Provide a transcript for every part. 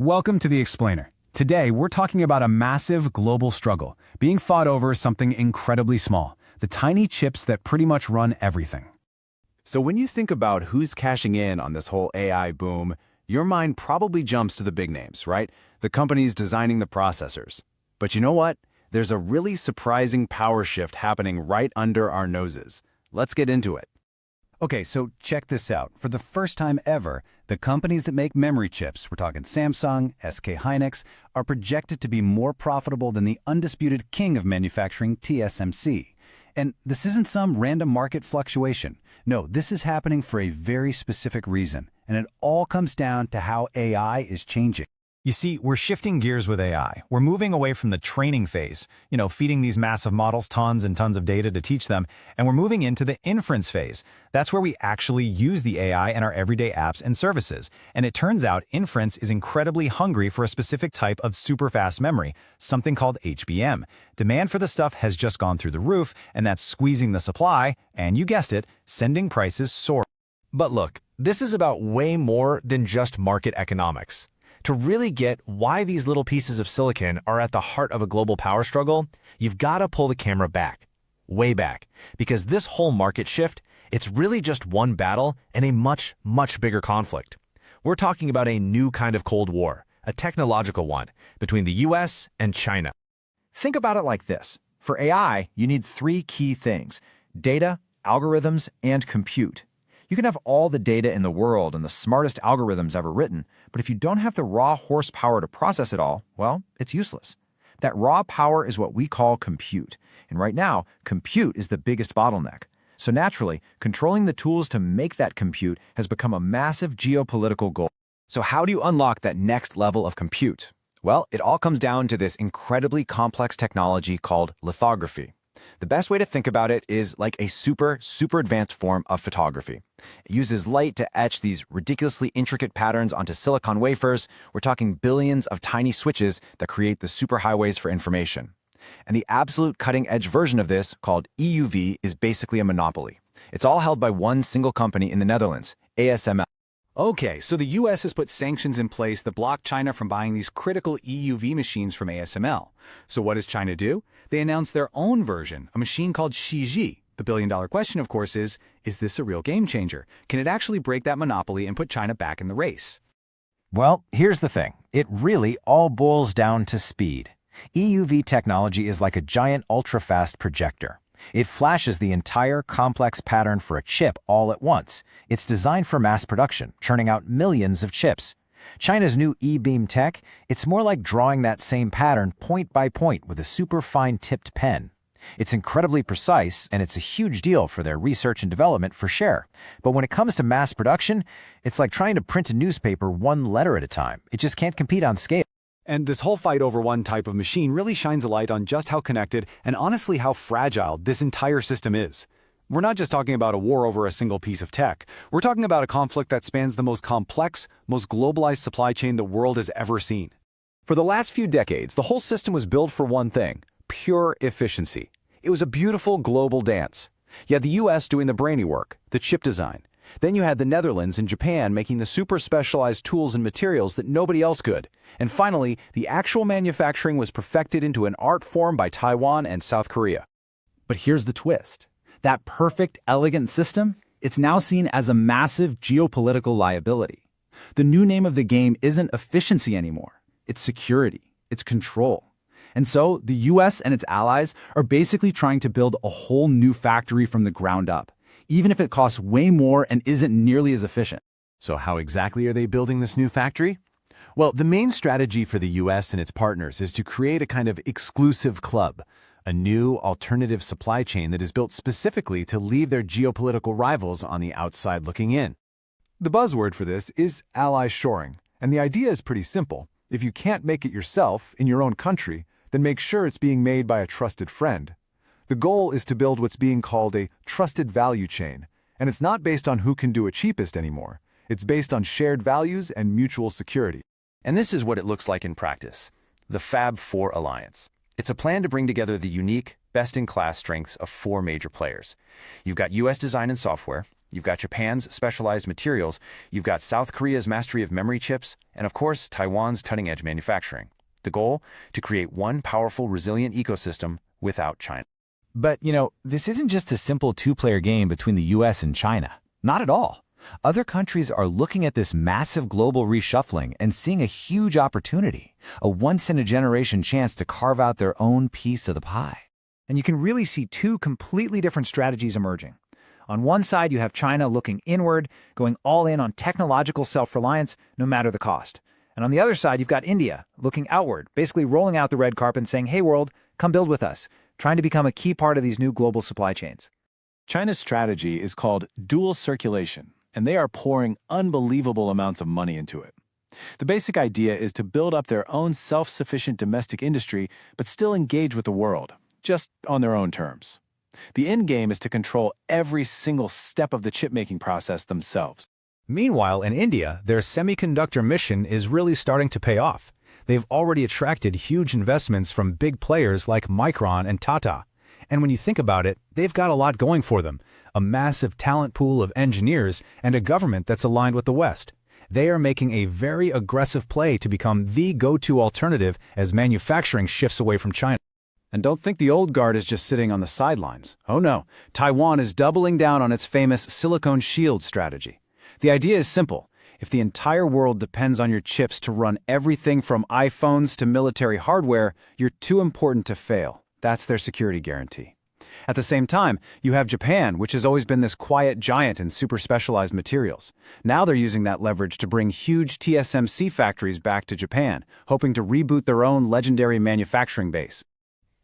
Welcome to The Explainer. Today, we're talking about a massive global struggle being fought over something incredibly small, the tiny chips that pretty much run everything. So when you think about who's cashing in on this whole AI boom, your mind probably jumps to the big names, right? The companies designing the processors. But you know what? There's a really surprising power shift happening right under our noses. Let's get into it. Okay, so check this out. For the first time ever, the companies that make memory chips, we're talking Samsung, SK Hynix, are projected to be more profitable than the undisputed king of manufacturing, TSMC. And this isn't some random market fluctuation. No, this is happening for a very specific reason, and it all comes down to how AI is changing. You see, we're shifting gears with AI. We're moving away from the training phase, feeding these massive models tons and tons of data to teach them, and we're moving into the inference phase. That's where we actually use the AI in our everyday apps and services. And it turns out inference is incredibly hungry for a specific type of super-fast memory, something called HBM. Demand for the stuff has just gone through the roof, and that's squeezing the supply, and you guessed it, sending prices soaring. But look, this is about way more than just market economics. To really get why these little pieces of silicon are at the heart of a global power struggle, you've got to pull the camera back, way back, because this whole market shift, it's really just one battle and a much, much bigger conflict. We're talking about a new kind of Cold War, a technological one, between the US and China. Think about it like this. For AI, you need three key things: data, algorithms, and compute. You can have all the data in the world and the smartest algorithms ever written, but if you don't have the raw horsepower to process it all, well, it's useless. That raw power is what we call compute. And right now, compute is the biggest bottleneck. So naturally, controlling the tools to make that compute has become a massive geopolitical goal. So how do you unlock that next level of compute? Well, it all comes down to this incredibly complex technology called lithography. The best way to think about it is like a super advanced form of photography. It uses light to etch these ridiculously intricate patterns onto silicon wafers. We're talking billions of tiny switches that create the superhighways for information. And the absolute cutting-edge version of this, called EUV, is basically a monopoly. It's all held by one single company in the Netherlands, ASML. Okay, so the US has put sanctions in place that block China from buying these critical EUV machines from ASML. So what does China do? They announced their own version, a machine called Shiji. The billion-dollar question, of course, is this a real game changer? Can it actually break that monopoly and put China back in the race? Well, here's the thing. It really all boils down to speed. EUV technology is like a giant ultra-fast projector. It flashes the entire complex pattern for a chip all at once. It's designed for mass production, churning out millions of chips. China's new E-beam tech, it's more like drawing that same pattern point by point with a super fine tipped pen. It's incredibly precise, and it's a huge deal for their research and development for sure. But when it comes to mass production, it's like trying to print a newspaper one letter at a time. It just can't compete on scale. And this whole fight over one type of machine really shines a light on just how connected and honestly how fragile this entire system is. We're not just talking about a war over a single piece of tech. We're talking about a conflict that spans the most complex, most globalized supply chain the world has ever seen. For the last few decades, the whole system was built for one thing: pure efficiency. It was a beautiful global dance. You had the US doing the brainy work, the chip design. Then you had the Netherlands and Japan making the super specialized tools and materials that nobody else could. And finally, the actual manufacturing was perfected into an art form by Taiwan and South Korea. But here's the twist. That perfect, elegant system, it's now seen as a massive geopolitical liability. The new name of the game isn't efficiency anymore. It's security. It's control. And so the US and its allies are basically trying to build a whole new factory from the ground up, even if it costs way more and isn't nearly as efficient. So how exactly are they building this new factory? Well, the main strategy for the US and its partners is to create a kind of exclusive club, a new alternative supply chain that is built specifically to leave their geopolitical rivals on the outside looking in. The buzzword for this is ally shoring, and the idea is pretty simple. If you can't make it yourself in your own country, then make sure it's being made by a trusted friend. The goal is to build what's being called a trusted value chain, and it's not based on who can do it cheapest anymore. It's based on shared values and mutual security. And this is what it looks like in practice: the Fab 4 Alliance. It's a plan to bring together the unique, best-in-class strengths of four major players. You've got US design and software, You've got Japan's specialized materials, you've got South Korea's mastery of memory chips, and of course, Taiwan's cutting-edge manufacturing. The goal? To create one powerful, resilient ecosystem without China. But, this isn't just a simple two-player game between the US and China. Not at all. Other countries are looking at this massive global reshuffling and seeing a huge opportunity, a once-in-a-generation chance to carve out their own piece of the pie. And you can really see two completely different strategies emerging. On one side, you have China looking inward, going all in on technological self-reliance, no matter the cost. And on the other side, you've got India looking outward, basically rolling out the red carpet and saying, hey world, come build with us, trying to become a key part of these new global supply chains. China's strategy is called dual circulation, and they are pouring unbelievable amounts of money into it. The basic idea is to build up their own self-sufficient domestic industry, but still engage with the world, just on their own terms. The end game is to control every single step of the chip-making process themselves. Meanwhile, in India, their semiconductor mission is really starting to pay off. They've already attracted huge investments from big players like Micron and Tata. And when you think about it, they've got a lot going for them, a massive talent pool of engineers and a government that's aligned with the West. They are making a very aggressive play to become the go-to alternative as manufacturing shifts away from China. And don't think the old guard is just sitting on the sidelines. Oh no, Taiwan is doubling down on its famous silicone shield strategy. The idea is simple. If the entire world depends on your chips to run everything from iPhones to military hardware, you're too important to fail. That's their security guarantee. At the same time, you have Japan, which has always been this quiet giant in super specialized materials. Now they're using that leverage to bring huge TSMC factories back to Japan, hoping to reboot their own legendary manufacturing base.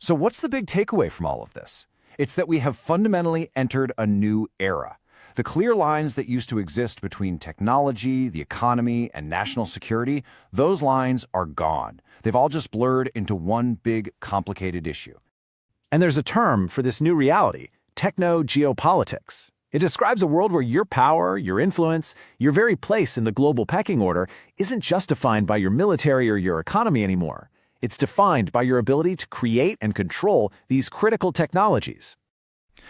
So what's the big takeaway from all of this? It's that we have fundamentally entered a new era. The clear lines that used to exist between technology, the economy, and national security, those lines are gone. They've all just blurred into one big, complicated issue. And there's a term for this new reality, techno-geopolitics. It describes a world where your power, your influence, your very place in the global pecking order isn't just defined by your military or your economy anymore. It's defined by your ability to create and control these critical technologies.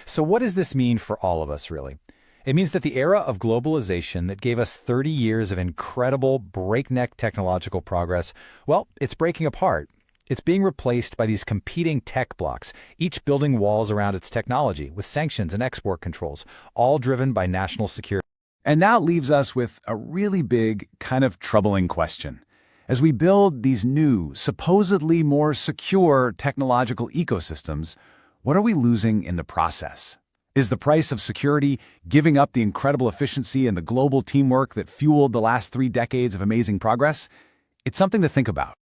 So what does this mean for all of us, really? It means that the era of globalization that gave us 30 years of incredible, breakneck technological progress, well, it's breaking apart. It's being replaced by these competing tech blocks, each building walls around its technology with sanctions and export controls, all driven by national security. And that leaves us with a really big, kind of troubling question. As we build these new, supposedly more secure technological ecosystems, what are we losing in the process? Is the price of security giving up the incredible efficiency and the global teamwork that fueled the last 3 decades of amazing progress? It's something to think about.